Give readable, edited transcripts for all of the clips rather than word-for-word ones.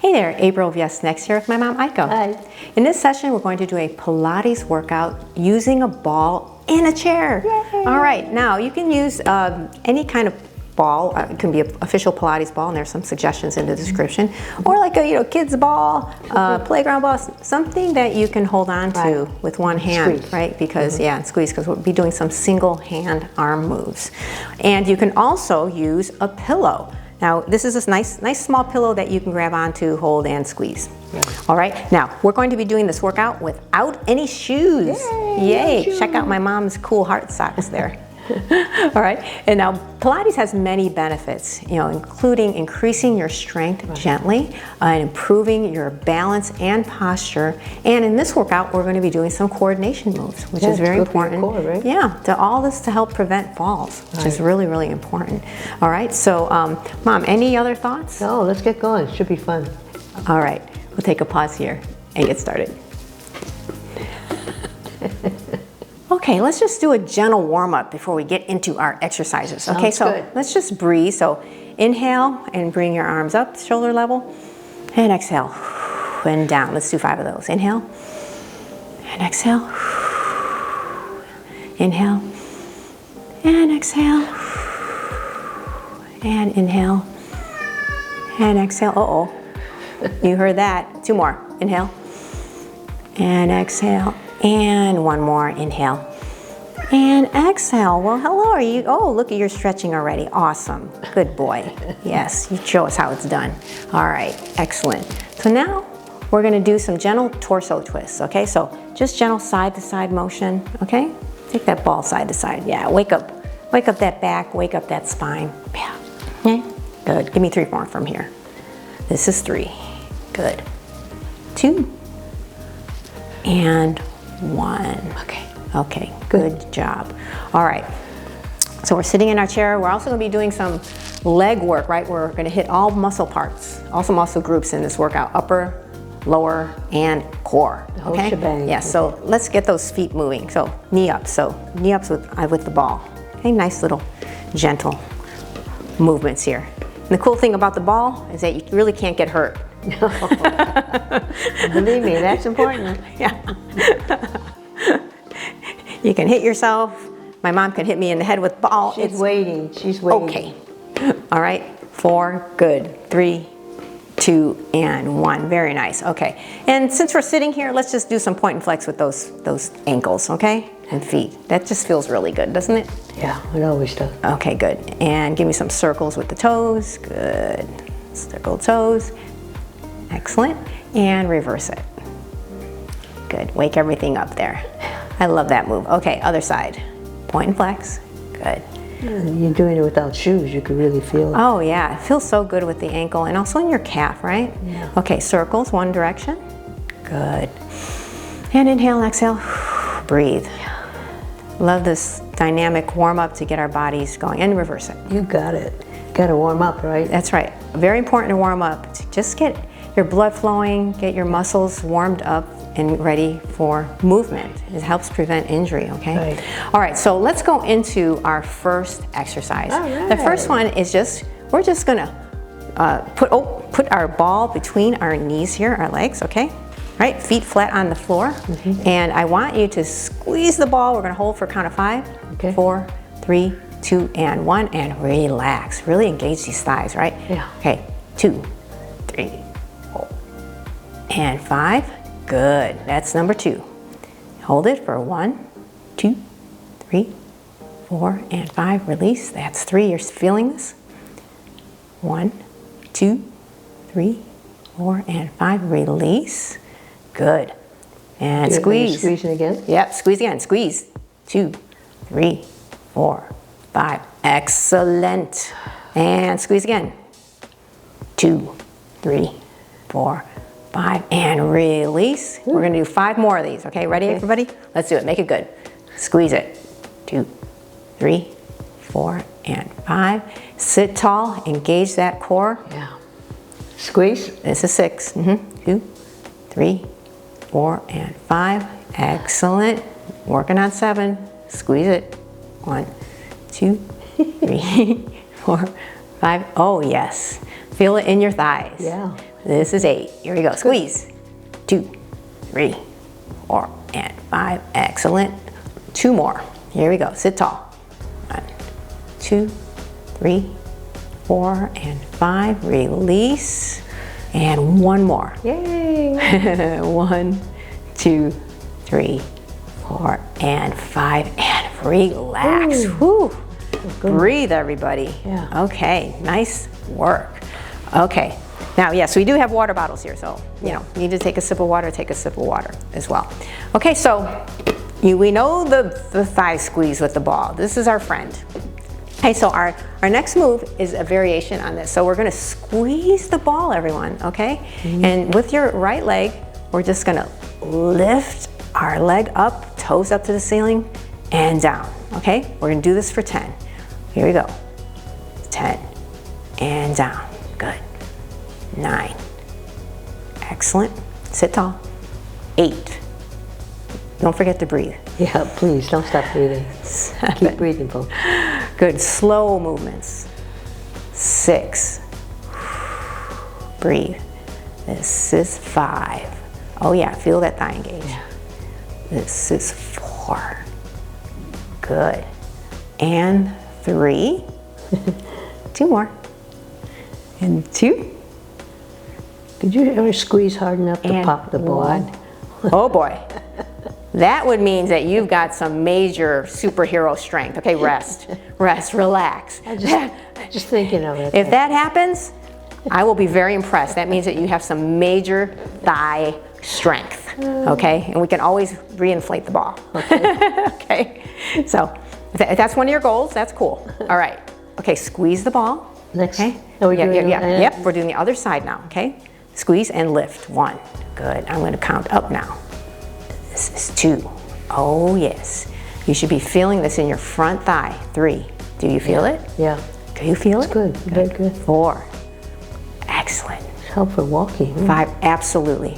Hey there, April of Yes Next here with my mom, Aiko. Hi. In this session, we're going to do a Pilates workout using a ball in a chair. Yay. All right, now you can use any kind of ball. It can be an official Pilates ball, and there's some suggestions in the description. Or like a kid's ball, playground ball, something that you can hold on to with one hand, Squeeze. right? Because, and squeeze, because we'll be doing some single hand arm moves. And you can also use a pillow. Now, this is a nice small pillow that you can grab onto, hold, and squeeze. Yeah. All right, now we're going to be doing this workout without any shoes. Yay! No Check out my mom's cool heart socks there. All right, and now Pilates has many benefits, including increasing your strength gently, and improving your balance and posture. And in this workout, we're going to be doing some coordination moves, which is very important. Core, right? Yeah, all this to help prevent falls, which is really, really important. All right, so Mom, any other thoughts? No, let's get going. It should be fun. All right, we'll take a pause here and get started. Okay, let's just do a gentle warm-up before we get into our exercises. Okay, so let's just breathe. So inhale and bring your arms up, shoulder level, and exhale, and down. Let's do 5 of those. Inhale, and exhale, inhale, and exhale, and inhale, and exhale. Uh-oh, you heard that. 2 more. Inhale, and exhale, and 1 more. Inhale. And exhale. Well, hello, are you? Oh, look at you're stretching already. Awesome. Good boy. Yes, you show us how it's done. All right, excellent. So now we're going to do some gentle torso twists, okay? So just gentle side to side motion, okay? Take that ball side to side. Yeah, wake up that back, wake up that spine. Yeah. Okay. Good. Give me 3 more from here. This is 3. Good. 2 and 1. Okay, good job. All right, so we're sitting in our chair. We're also gonna be doing some leg work, right? We're gonna hit all muscle parts, also muscle groups in this workout, upper, lower, and core, okay? Yeah, so let's get those feet moving. So knee up, knee ups with the ball. Okay, nice little gentle movements here. And the cool thing about the ball is that you really can't get hurt. Believe me, that's important. Yeah. You can hit yourself. My mom can hit me in the head with ball. She's waiting. Okay. All right. 4. Good. 3, 2, and 1. Very nice. Okay. And since we're sitting here, let's just do some point and flex with those ankles, okay? And feet. That just feels really good, doesn't it? Yeah, it always does. Okay, good. And give me some circles with the toes. Good. Circle toes. Excellent. And reverse it. Good. Wake everything up there. I love that move. Okay, other side. Point and flex. Good. You're doing it without shoes. You can really feel it. Oh yeah, it feels so good with the ankle and also in your calf, right? Yeah. Okay, circles, one direction. Good. And inhale, exhale. Breathe. Love this dynamic warm up to get our bodies going, and reverse it. You got it. Got to warm up, right? That's right. Very important to warm up. To just get your blood flowing, get your muscles warmed up and ready for movement. It helps prevent injury, okay? Right. All right, so let's go into our first exercise. All right. The first one is we're just gonna put our ball between our knees here, our legs, okay? Right, feet flat on the floor. And I want you to squeeze the ball. We're gonna hold for a count of 5. Okay. 4, 3, 2, and 1, and relax. Really engage these thighs, right? Yeah. Okay, 2, 3, 4, and 5. Good, that's number 2. Hold it for 1, 2, 3, 4, and 5. Release, that's 3. You're feeling this? 1, 2, 3, 4, and 5. Release. Good. And squeeze. Squeezing again? Yep, squeeze again. Squeeze. 2, 3, 4, 5. Excellent. And squeeze again. 2, 3, 4, 5, and release. We're gonna do 5 more of these, okay? Ready, everybody? Let's do it, make it good. Squeeze it. 2, 3, 4, and 5. Sit tall, engage that core. Yeah. Squeeze. This is 6. 2, 3, 4, and 5. Excellent. Working on 7. Squeeze it. 1, 2, 3, 4, 5. Oh yes. Feel it in your thighs. Yeah. This is 8. Here we go. Squeeze. 2, 3, 4, and 5. Excellent. 2 more. Here we go. Sit tall. 1, 2, 3, 4, and 5. Release. And 1 more. Yay! 1, 2, 3, 4, and 5. And relax. Whew. Breathe, everybody. Yeah. Okay. Nice work. Okay. Now, yes, we do have water bottles here, so, you know, you need to take a sip of water, take a sip of water as well. Okay, so we know the thigh squeeze with the ball. This is our friend. Okay, so our next move is a variation on this. So we're gonna squeeze the ball, everyone, okay? And with your right leg, we're just gonna lift our leg up, toes up to the ceiling, and down, okay? We're gonna do this for 10. Here we go. 10, and down, good. 9, excellent. Sit tall. 8. Don't forget to breathe. Yeah, please don't stop breathing. 7. Keep breathing, folks. Good, slow movements. 6. Breathe. This is 5. Oh yeah, feel that thigh engage. Yeah. This is 4. Good. And 3. 2 more. And 2. Did you ever squeeze hard enough to And pop the ball? 1. Oh boy. That would mean that you've got some major superhero strength. Okay, rest, rest, relax. Just thinking of it. If that happens, I will be very impressed. That means that you have some major thigh strength, okay? And we can always reinflate the ball, okay? So if that's one of your goals, that's cool. All right, okay, squeeze the ball. Next, Okay? are we doing Yep, we're doing the other side now, okay? Squeeze and lift. 1, good. I'm gonna count up now. This is 2. Oh yes. You should be feeling this in your front thigh. 3. Do you feel it? Yeah. Do you feel It's it? good, very good. 4. Excellent. It's helpful for walking. 5. Absolutely.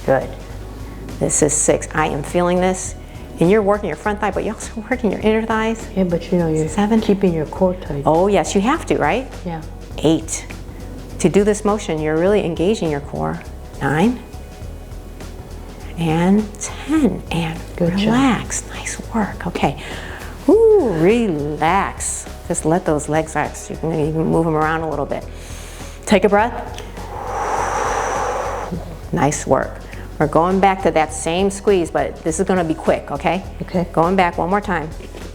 Good. This is 6. I am feeling this. And you're working your front thigh, but you're also working your inner thighs. Yeah, but you know, you're 7. keeping your core tight. Oh yes, you have to, right? Yeah. 8. To do this motion, you're really engaging your core. 9. And 10. And Good relax. job. Nice work. Okay. Ooh, relax. Just let those legs relax. You can even move them around a little bit. Take a breath. Nice work. We're going back to that same squeeze, but this is going to be quick, okay? Okay. Going back one more time.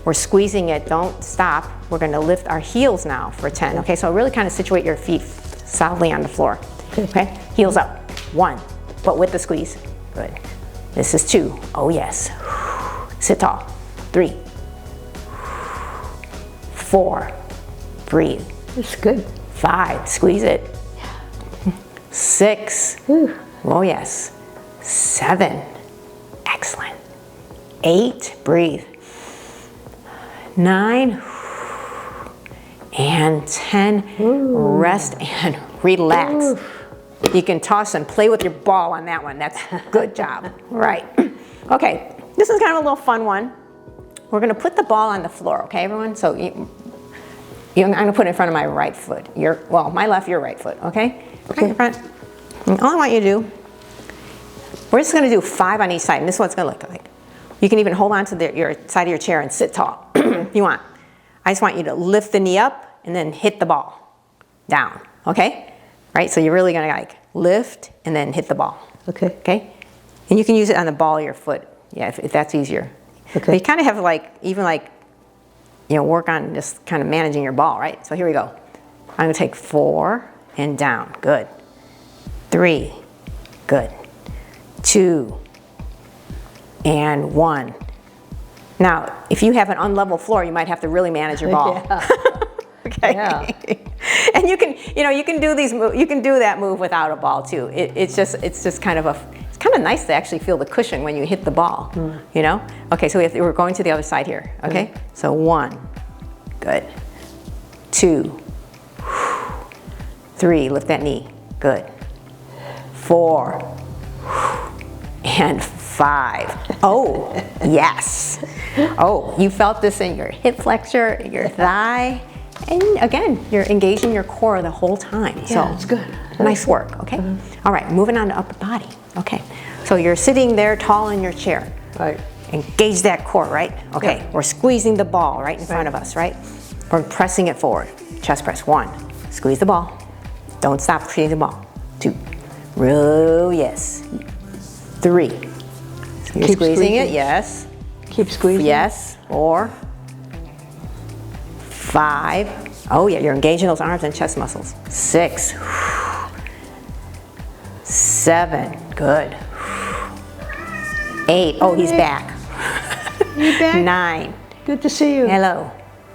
We're squeezing it. Don't stop. We're going to lift our heels now for 10. Okay, so really kind of situate your feet solidly on the floor. Okay, heels up. 1, but with the squeeze. Good. This is 2. Oh yes. Sit tall. 3. 4. Breathe. It's good. 5. Squeeze it. 6. Oh yes. 7. Excellent. 8. Breathe. 9. And 10. Rest and relax. You can toss and play with your ball on that one. That's good job. Right. Okay, this is kind of a little fun one. We're gonna put the ball on the floor, okay, everyone? So I'm gonna put it in front of my right foot. My left, your right foot, okay? Okay, in front. And all I want you to do, we're just gonna do 5 on each side, and this is what it's gonna look like. You can even hold on to your side of your chair and sit tall if you want. I just want you to lift the knee up and then hit the ball down, okay? Right, so you're really gonna like lift and then hit the ball. Okay. Okay? And you can use it on the ball of your foot, yeah, if that's easier. Okay. But you kind of have to work on just kind of managing your ball, right? So here we go. I'm gonna take 4 and down, good. 3, good. 2, and 1. Now, if you have an unlevel floor, you might have to really manage your ball. Yeah. Okay. Yeah. And you can do that move without a ball too. It's just kind of it's kind of nice to actually feel the cushion when you hit the ball. You know? Okay, so we're going to the other side here. Okay? So 1, good. 2, 3, lift that knee, good. 4, and 5. Oh, yes. Oh, you felt this in your hip flexor, your thigh. And again, you're engaging your core the whole time. Yeah, it's good. Nice work, okay? All right, moving on to upper body. Okay, so you're sitting there tall in your chair. Right. Engage that core, right? Okay, Yeah. we're squeezing the ball right in front of us, right? We're pressing it forward. Chest press, 1. Squeeze the ball. Don't stop squeezing the ball. 2. Row, yes. 3. You're Keep squeezing it, squeezing. yes. Keep squeezing. Yes. 4. 5. Oh yeah, you're engaging those arms and chest muscles. 6. 7. Good. 8. Oh, he's back. You back? 9. Good to see you. Hello.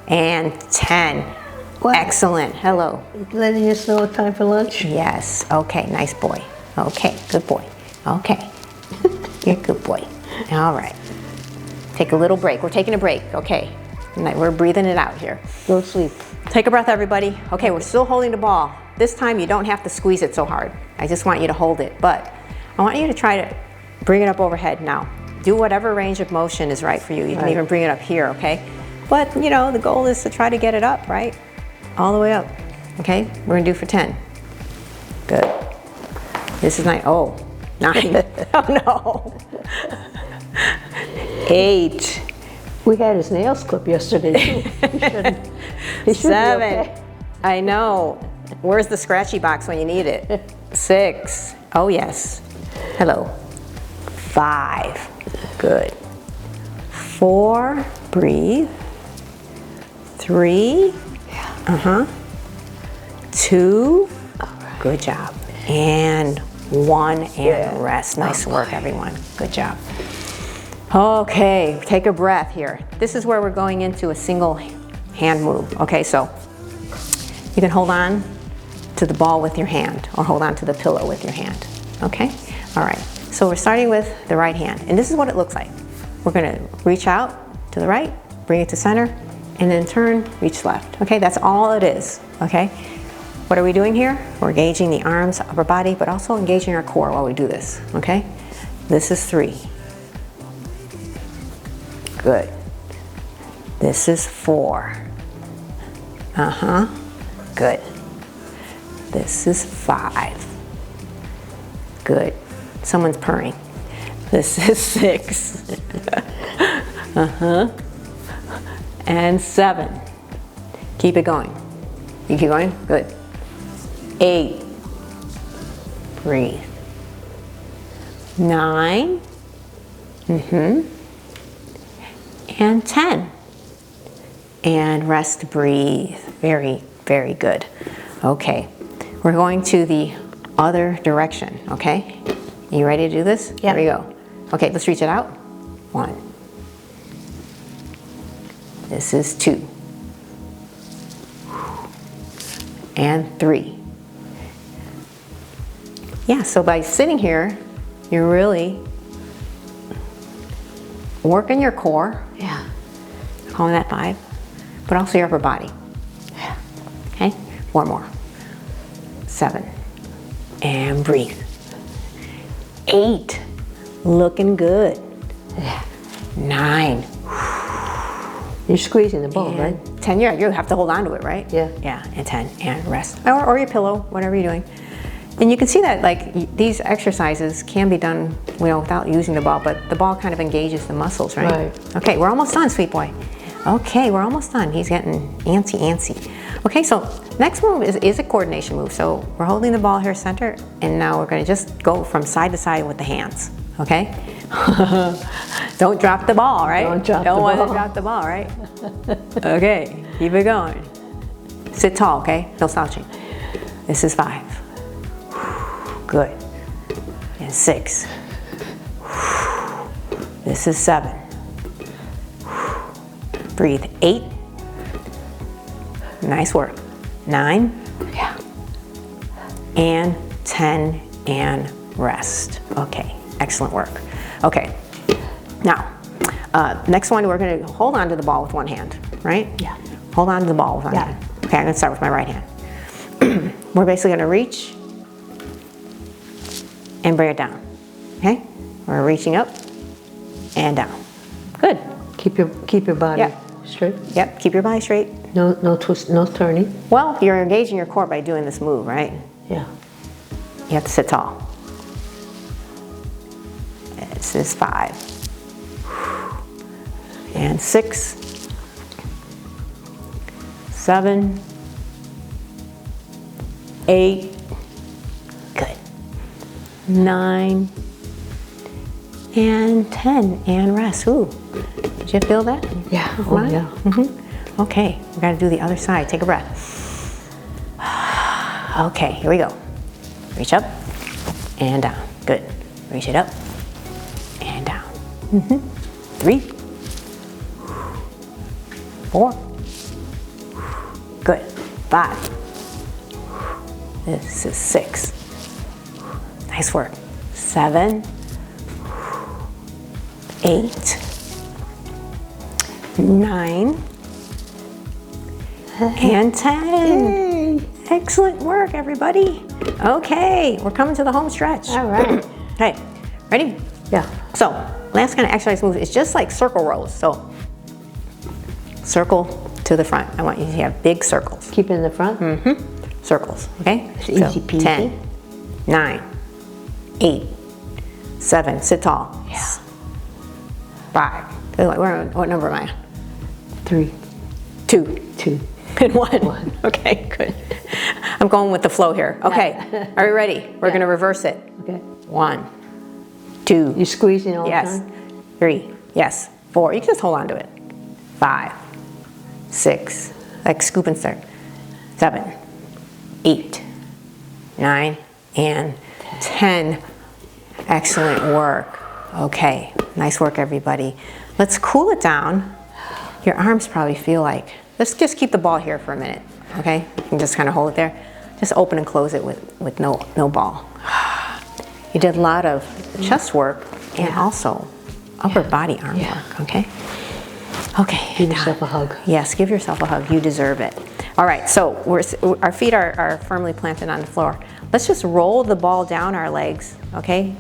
And 10. Wow. Excellent. Hello. Letting us know it's time for lunch. Yes. Okay. Nice boy. Okay. Good boy. Okay. You're a good boy. All right. Take a little break. We're taking a break. Okay. We're breathing it out here. Go to sleep. Take a breath, everybody. Okay, we're still holding the ball. This time you don't have to squeeze it so hard. I just want you to hold it, but I want you to try to bring it up overhead now. Do whatever range of motion is right for you. You can even bring it up here, okay? But, you know, the goal is to try to get it up, right? All the way up, okay? We're gonna do for 10. Good. This is 9. Oh, 9. Oh, no. 8. We had his nails clipped yesterday too. He should 7. be okay. I know. Where's the scratchy box when you need it? 6. Oh, yes. Hello. 5. Good. 4. Breathe. 3. 2. Good job. And 1 and rest. Nice work, everyone. Good job. Okay, take a breath here. This is where we're going into a single hand move. Okay, so you can hold on to the ball with your hand or hold on to the pillow with your hand. Okay, all right. So we're starting with the right hand, and this is what it looks like. We're gonna reach out to the right, bring it to center, and then turn, reach left. Okay, that's all it is. Okay, what are we doing here? We're engaging the arms, upper body, but also engaging our core while we do this. Okay, this is 3. Good. This is 4. Good. This is 5. Good. Someone's purring. This is 6. And 7. Keep it going. You keep going? Good. 8. Breathe. 9. And 10. And rest, breathe. Very, very good. Okay, we're going to the other direction, okay? You ready to do this? Yeah. Here we go. Okay, let's reach it out. 1. This is 2. And 3. Yeah, so by sitting here, you're really working your core. Yeah. Calling that 5, but also your upper body. Yeah. Okay, 1 more. 7, and breathe. 8, looking good. Yeah. 9, You're squeezing the ball, right? and 10. Yeah, you have to hold on to it, right? Yeah. Yeah, and 10, and rest. Or your pillow, whatever you're doing. And you can see that like these exercises can be done, you know, without using the ball, but the ball kind of engages the muscles, right? Right. Okay, we're almost done, sweet boy. Okay, we're almost done. He's getting antsy. Okay, so next move is a coordination move. So we're holding the ball here center, and now we're gonna just go from side to side with the hands, okay? Don't drop the ball, right? Don't want ball. to drop the ball, right? Okay, keep it going. Sit tall, okay? No slouching. This is 5. Good. And 6. This is 7. Breathe. 8. Nice work. 9. Yeah. And 10 and rest. Okay, excellent work. Okay, now, next one, we're gonna hold on to the ball with one hand, right? Yeah. Hold on to the ball with one Yeah. hand. Okay, I'm gonna start with my right hand. We're basically gonna reach and bring it down, okay? We're reaching up and down. Good. Keep your body Yeah. straight. Yep, keep your body straight. No twist, no turning. Well, you're engaging your core by doing this move, right? Yeah. You have to sit tall. This is 5. And 6. 7. 8. Good. 9. And 10. And rest. Ooh. Did you feel that? Yeah. Oh, yeah. Okay, we gotta do the other side. Take a breath. Okay, here we go. Reach up and down. Good. Reach it up and down. 3. 4. Good. 5. This is 6. Nice work. 7. 8. 9. And 10. Yay. Excellent work, everybody. Okay, we're coming to the home stretch. All right. Okay, ready? Yeah. So, last kind of exercise move is just like circle rows. So, circle to the front. I want you to have big circles. Keep it in the front. Circles, okay? It's easy peasy. 10, 9, 8, 7, sit tall. Yeah. 5. What number am I on? 3, 2. 2. And 1. Okay, good. I'm going with the flow here. Okay, are you ready? We're gonna reverse it. Okay. 1, 2. You squeezing all Yes. the time? 3. Yes. 4. You can just hold on to it. 5, 6. Like scoop and stir. 7, 8, 9, and 10. Excellent work. Okay. Nice work, everybody. Let's cool it down. Your arms probably feel like, let's just keep the ball here for a minute, okay? You can just kind of hold it there. Just open and close it with no ball. You did a lot of chest work and also upper body arm work, okay? Okay. Give yourself a hug. Yes, give yourself a hug. You deserve it. All right, so our feet are firmly planted on the floor. Let's just roll the ball down our legs, okay?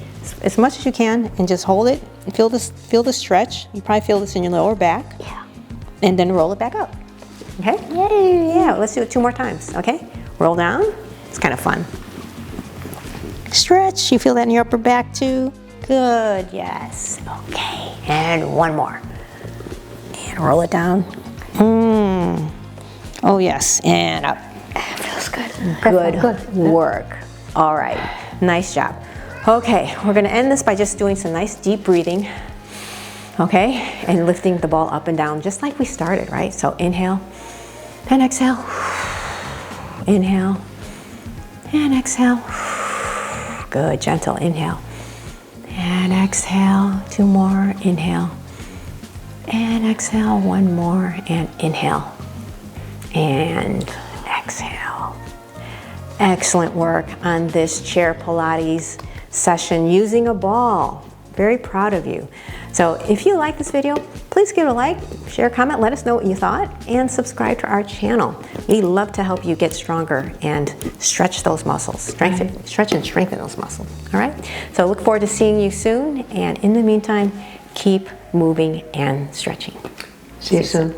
As much as you can, and just hold it. Feel the stretch. You probably feel this in your lower back. Yeah. And then roll it back up, okay? Yay! Yeah, let's do it 2 more times, okay? Roll down. It's kind of fun. Stretch. You feel that in your upper back too? Good, yes. Okay, and 1 more. And roll it down. Oh yes, and up. Feels good. Good work. All right, nice job. Okay, we're gonna end this by just doing some nice deep breathing, okay? And lifting the ball up and down just like we started, right? So inhale and exhale. Inhale and exhale. Good, gentle inhale. And exhale, 2 more, inhale. And exhale, 1 more, and inhale. And exhale. Excellent work on this Chair Pilates session using a ball. Very proud of you. So if you like this video, please give it a like, share a comment, let us know what you thought, and subscribe to our channel. We love to help you get stronger and stretch those muscles, stretch and strengthen those muscles, all right? So look forward to seeing you soon, and in the meantime, keep moving and stretching. See you soon.